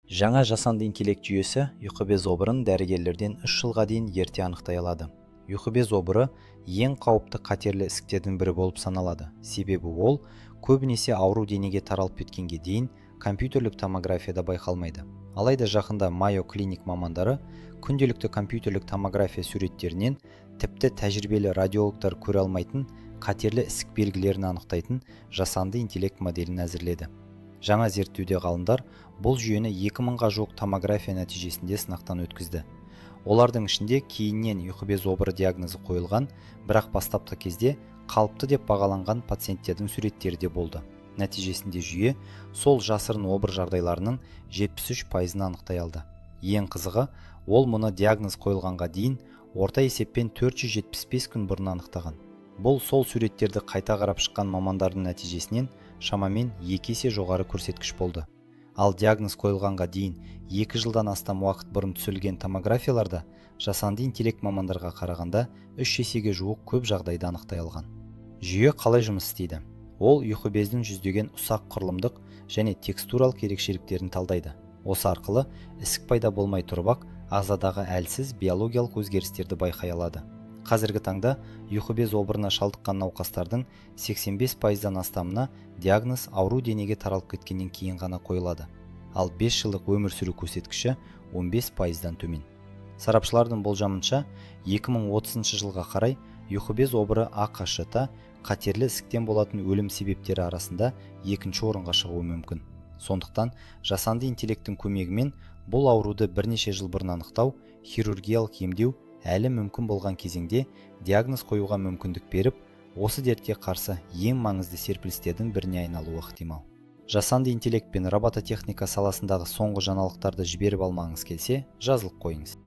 Жаңа жасанды интеллект жүйесі ұйқы без обырын дәрігерлерден 3 жылға дейін ерте анықтай алады. Ұйқы без обыры ең қауіпті қатерлі ісіктердің бірі болып саналады. Себебі ол көбінесе ауру денеге таралып кеткенге дейін компьютерлік томографияда байқалмайды. Алайда жақында Mayo Clinic мамандары күнделікті компьютерлік томография суреттерінен тіпті тәжірибелі радиологтар көре алмайтын қатерлі ісік белгілерін анықтайтын жасанды интеллект моделін әзірледі. Жаңа зерттеуде ғалымдар бұл жүйені 2000-ға жуық томография нәтижесінде сынақтан өткізді. Олардың ішінде кейіннен ұйқы без обыры диагнозы қойылған, бірақ бастапқы кезде қалыпты деп бағаланған пациенттердің суреттері де болды. Нәтижесінде жүйе сол жасырын обыр жағдайларының 73%-ын анықтай алды. Ең қызығы, ол мұны диагноз қойылғанға дейін орта есеппен 475 күн бұрын анықтаған. Бұл сол суреттерді қайта қарап шыққан мамандардың нәтижесінен шамамен 2 есе жоғары көрсеткіш болды. Ал диагноз қойылғанға дейін 2 жылдан астам уақыт бұрын түсірілген томографияларда жасанды интеллект мамандарға қарағанда 3 есеге жуық көп жағдайды анықтай алған. Жүйе қалай жұмыс істейді? Ол ұйқы бездің жүздеген ұсақ құрылымдық және текстуралық ерекшеліктерін талдайды. Осы арқылы ісік пайда болмай тұрып-ақ ағзадағы әлсіз биологиялық өзгерістерді байқай алады. Қазіргі таңда ұйқы без обырына шалдыққан науқастардың 85%-дан астамына диагноз ауру денеге таралып кеткеннен кейін ғана қойылады. Ал 5 жылдық өмір сүру көрсеткіші 15%-дан төмен. Сарапшылардың болжамынша 2030 жылға қарай ұйқы без обыры АқШ-та қатерлі ісіктен болатын өлім себептері арасында 2-ші орынға шығуы мүмкін. Сондықтан жасанды интеллекттің көмегімен бұл ауруды бірнеше жыл бұрын анықтау, хирургиялық емдеу әлі мүмкін болған кезеңде диагноз қоюға мүмкіндік беріп, осы дертке қарсы ең маңызды серпілістердің біріне айналуы ықтимал. Жасанды интеллект пен робототехника саласындағы соңғы жаңалықтарды жіберіп алмаңыз келсе, жазылып қойыңыз.